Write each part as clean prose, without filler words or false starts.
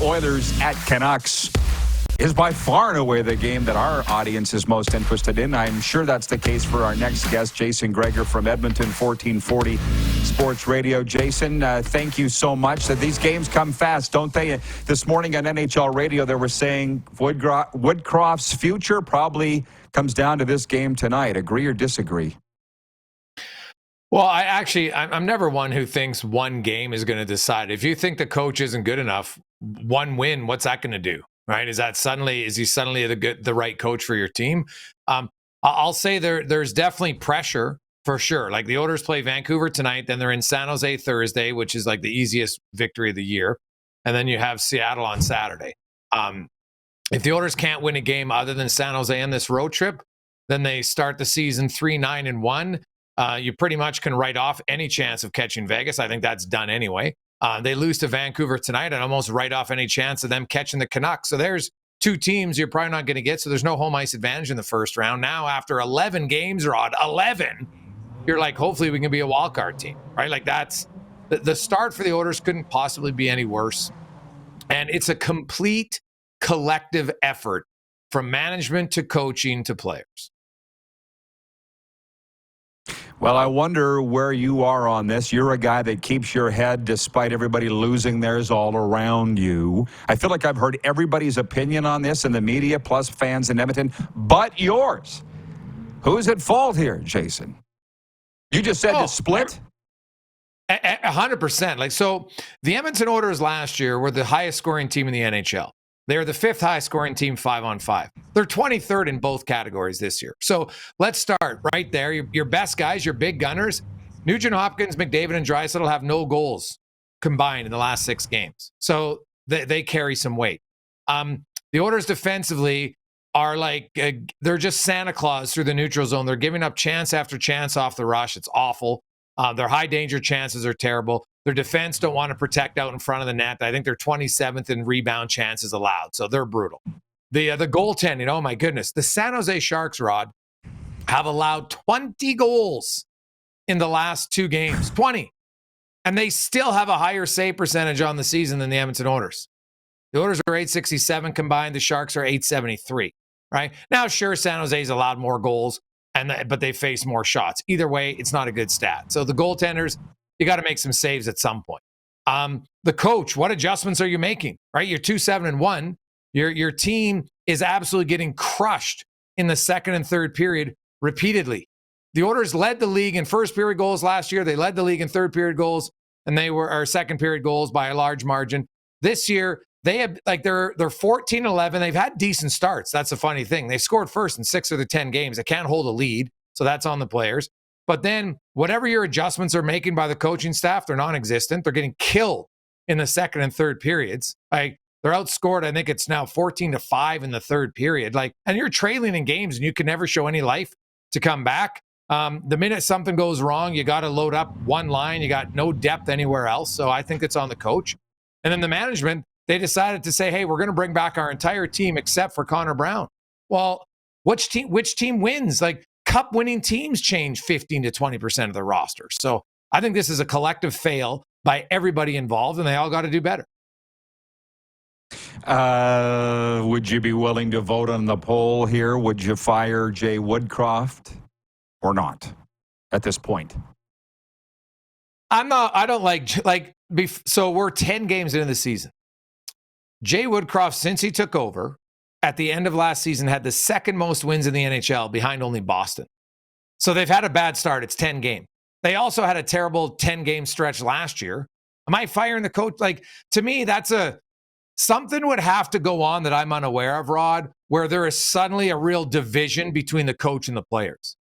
Oilers at Canucks is by far and away the game that our audience is most interested in. I'm sure that's the case for our next guest, Jason Gregor from Edmonton, 1440 Sports Radio. Jason, thank you so much. These games come fast, don't they? This morning on NHL radio, they were saying Woodcroft's future probably comes down to this game tonight. Agree or disagree? Well, I'm never one who thinks one game is going to decide. If you think the coach isn't good enough, one win, what's that going to do? Right? Is he suddenly the right coach for your team? I'll say there's definitely pressure for sure. Like the Oilers play Vancouver tonight, then they're in San Jose Thursday, which is like the easiest victory of the year. And then you have Seattle on Saturday. If the Oilers can't win a game other than San Jose in this road trip, then they start the season 3-9-1. You pretty much can write off any chance of catching Vegas. I think that's done anyway. They lose to Vancouver tonight and almost write off any chance of them catching the Canucks. So there's two teams you're probably not going to get. So there's no home ice advantage in the first round. Now, after 11 games, Rod, 11, you're like, hopefully we can be a wild card team, right? Like that's the start for the Oilers couldn't possibly be any worse. And it's a complete collective effort from management to coaching to players. Well, I wonder where you are on this. You're a guy that keeps your head despite everybody losing theirs all around you. I feel like I've heard everybody's opinion on this in the media, plus fans in Edmonton, but yours. Who's at fault here, Jason? You just said the split? 100%. Like, so the Edmonton Oilers last year were the highest scoring team in the NHL. They're the fifth highest scoring team 5-on-5. They're 23rd in both categories this year. So let's start right there. Your best guys, your big gunners, Nugent Hopkins, McDavid, and Draisaitl have no goals combined in the last 6 games. So they carry some weight. The Oilers defensively are like, they're just Santa Claus through the neutral zone. They're giving up chance after chance off the rush. It's awful. Their high danger chances are terrible. Their defense don't want to protect out in front of the net. I think they're 27th in rebound chances allowed. So they're brutal. The goaltending, oh my goodness. The San Jose Sharks, Rod, have allowed 20 goals in the last 2 games. 20. And they still have a higher save percentage on the season than the Edmonton Oilers. The Oilers are 867 combined. The Sharks are 873. Right? Now, sure, San Jose's allowed more goals, but they face more shots. Either way, it's not a good stat. So the goaltenders, you got to make some saves at some point. The coach, what adjustments are you making? Right? You're 2-7-1. Your team is absolutely getting crushed in the second and third period repeatedly. The Oilers led the league in first period goals last year. They led the league in third period goals, and they were our second period goals by a large margin. This year, they have they're 14-11. They've had decent starts. That's a funny thing. They scored first in 6 of the 10 games. They can't hold a lead, so that's on the players. But then whatever your adjustments are making by the coaching staff, they're non-existent. They're getting killed in the second and third periods. Like they're outscored. I think it's now 14-5 in the third period. Like, and you're trailing in games and you can never show any life to come back. The minute something goes wrong, you got to load up one line. You got no depth anywhere else. So I think it's on the coach. And then the management, they decided to say, hey, we're going to bring back our entire team except for Connor Brown. Well, which team wins? Like, Cup-winning teams change 15 to 20% of their roster. So I think this is a collective fail by everybody involved, and they all got to do better. Would you be willing to vote on the poll here? Would you fire Jay Woodcroft or not at this point? I don't like, so we're 10 games into the season. Jay Woodcroft, since he took over, at the end of last season, had the second most wins in the NHL behind only Boston. So they've had a bad start. It's 10 games. They also had a terrible 10-game stretch last year. Am I firing the coach? Like, to me, that's something would have to go on that I'm unaware of, Rod, where there is suddenly a real division between the coach and the players.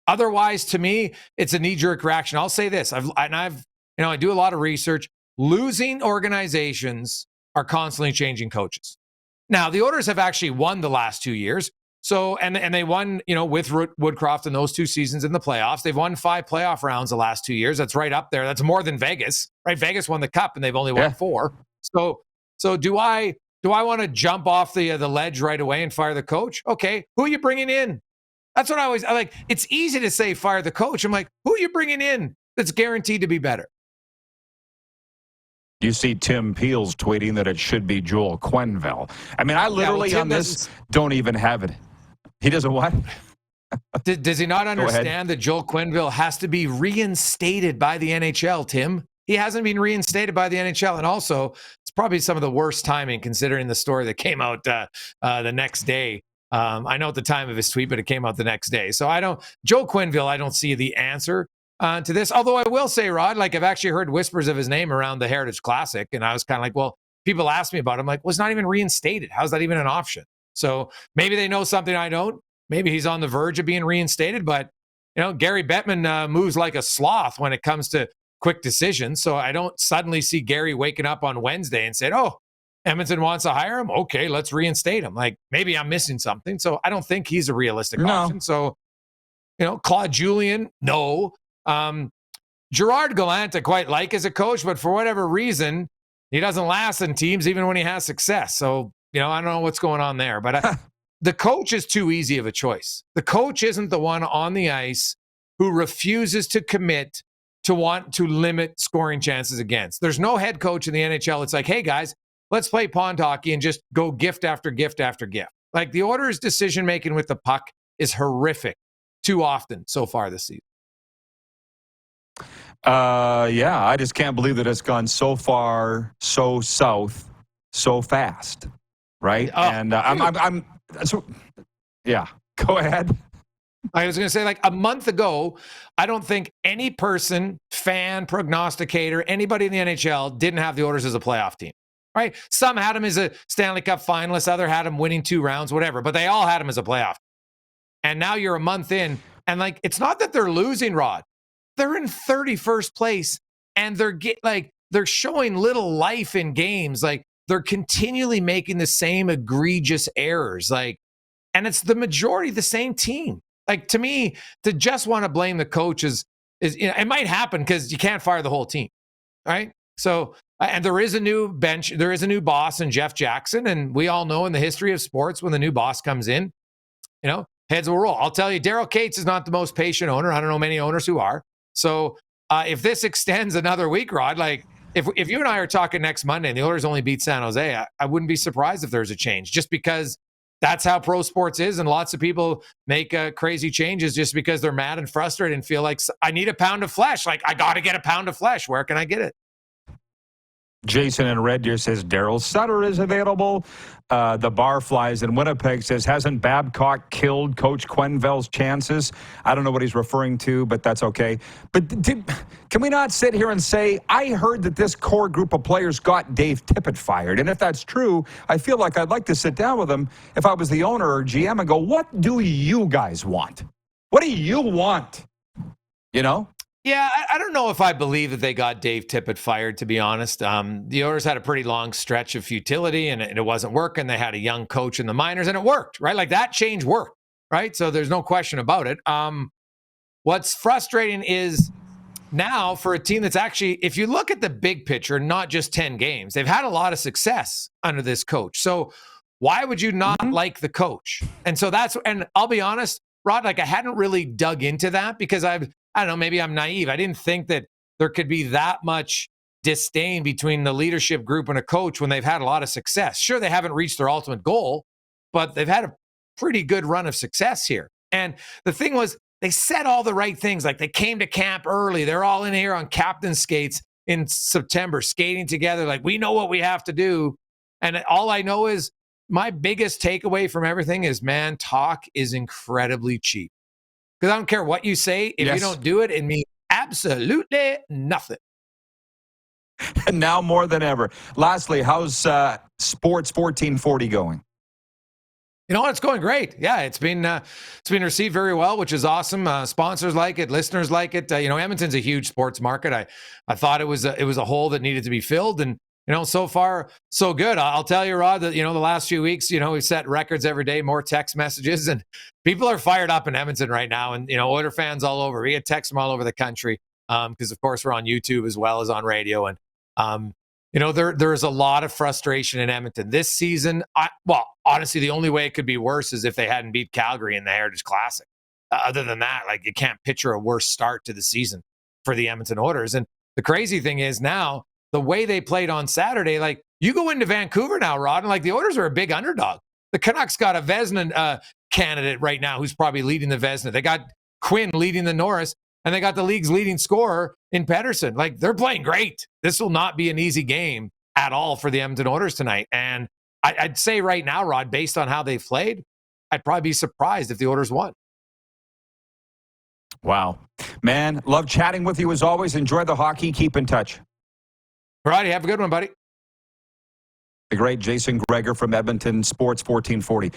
Otherwise, to me, it's a knee-jerk reaction. I'll say this. I do a lot of research. Losing organizations are constantly changing coaches. Now, the Oilers have actually won the last 2 years. So, and they won, with Woodcroft in those 2 seasons in the playoffs. They've won 5 playoff rounds the last 2 years. That's right up there. That's more than Vegas, right? Vegas won the cup and they've only won 4. So do I want to jump off the ledge right away and fire the coach? Okay. Who are you bringing in? That's what I like. It's easy to say fire the coach. I'm like, who are you bringing in that's guaranteed to be better? You see Tim Peel's tweeting that it should be Joel Quenneville. I mean, I literally on this don't even have it. He doesn't what? Does he not understand that Joel Quenneville has to be reinstated by the NHL, Tim? He hasn't been reinstated by the NHL. And also, it's probably some of the worst timing considering the story that came out the next day. I know at the time of his tweet, but it came out the next day. So Joel Quenneville, I don't see the answer to this. Although I will say, Rod, like I've actually heard whispers of his name around the Heritage Classic. And I was kind of like, well, people asked me about him. Like, well, it's not even reinstated. How's that even an option? So maybe they know something I don't. Maybe he's on the verge of being reinstated, but Gary Bettman moves like a sloth when it comes to quick decisions. So I don't suddenly see Gary waking up on Wednesday and said, "Oh, Edmonton wants to hire him. Okay, let's reinstate him." Like maybe I'm missing something. So I don't think he's a realistic option. So Claude Julien, no. Gerard Gallant, I quite like as a coach, but for whatever reason, he doesn't last in teams even when he has success. So I don't know what's going on there, but. The coach is too easy of a choice. The coach isn't the one on the ice who refuses to commit to want to limit scoring chances against. There's no head coach in the NHL. It's like, hey, guys, let's play pond hockey and just go gift after gift after gift. Like the Oilers' decision-making with the puck is horrific too often so far this season. Yeah, I just can't believe that it's gone so far, so south, so fast, right? Yeah, go ahead. I was going to say, like a month ago, I don't think any person, fan, prognosticator, anybody in the NHL didn't have the Oilers as a playoff team, right? Some had them as a Stanley Cup finalist, other had them winning 2 rounds, whatever, but they all had them as a playoff. And now you're a month in, and like it's not that they're losing, Rod. They're in 31st place, and they're showing little life in games. Like they're continually making the same egregious errors. Like, and it's the majority of the same team. Like to me, to just want to blame the coach is it might happen because you can't fire the whole team, right? So, and there is a new bench, there is a new boss in Jeff Jackson, and we all know in the history of sports when the new boss comes in, heads will roll. I'll tell you, Daryl Cates is not the most patient owner. I don't know many owners who are. So, if this extends another week, Rod, like if you and I are talking next Monday and the Oilers only beat San Jose, I wouldn't be surprised if there's a change, just because that's how pro sports is. And lots of people make crazy changes just because they're mad and frustrated and feel like I need a pound of flesh. Like I got to get a pound of flesh. Where can I get it? Jason in Red Deer says Daryl Sutter is available. The Barflies in Winnipeg says, hasn't Babcock killed Coach Quenneville's chances? I don't know what he's referring to, but that's okay. But can we not sit here and say, I heard that this core group of players got Dave Tippett fired. And if that's true, I feel like I'd like to sit down with him if I was the owner or GM and go, what do you guys want? What do you want? Yeah, I don't know if I believe that they got Dave Tippett fired, to be honest. The Oilers had a pretty long stretch of futility, and it wasn't working. They had a young coach in the minors, and it worked, right? Like that change worked, right? So there's no question about it. What's frustrating is now for a team that's actually, if you look at the big picture, not just 10 games, they've had a lot of success under this coach. So why would you not like the coach? And so and I'll be honest, Rod, like I hadn't really dug into that because I don't know, maybe I'm naive. I didn't think that there could be that much disdain between the leadership group and a coach when they've had a lot of success. Sure, they haven't reached their ultimate goal, but they've had a pretty good run of success here. And the thing was, they said all the right things. Like they came to camp early. They're all in here on captain skates in September, skating together. Like we know what we have to do. And all I know is my biggest takeaway from everything is, man, talk is incredibly cheap. Because I don't care what you say. If you don't do it, it means absolutely nothing. And now more than ever. Lastly, how's Sports 1440 going? It's going great. Yeah, it's been received very well, which is awesome. Sponsors like it, listeners like it. Edmonton's a huge sports market. I thought it was a hole that needed to be filled, and so far so good. I'll tell you, Rod, that the last few weeks, we've set records every day, more text messages, and people are fired up in Edmonton right now. And Oiler fans all over. We get texts from all over the country because, of course, we're on YouTube as well as on radio. And there's a lot of frustration in Edmonton this season. Honestly, the only way it could be worse is if they hadn't beat Calgary in the Heritage Classic. Other than that, like you can't picture a worse start to the season for the Edmonton Oilers. And the crazy thing is now, the way they played on Saturday, like you go into Vancouver now, Rod, and like the Oilers are a big underdog. The Canucks got a Vezina candidate right now who's probably leading the Vezina. They got Quinn leading the Norris, and they got the league's leading scorer in Pedersen. Like, they're playing great. This will not be an easy game at all for the Edmonton Oilers tonight. And I'd say right now, Rod, based on how they've played, I'd probably be surprised if the Oilers won. Wow. Man, love chatting with you as always. Enjoy the hockey. Keep in touch. Righty, have a good one, buddy. The great Jason Gregor from Edmonton, Sports 1440.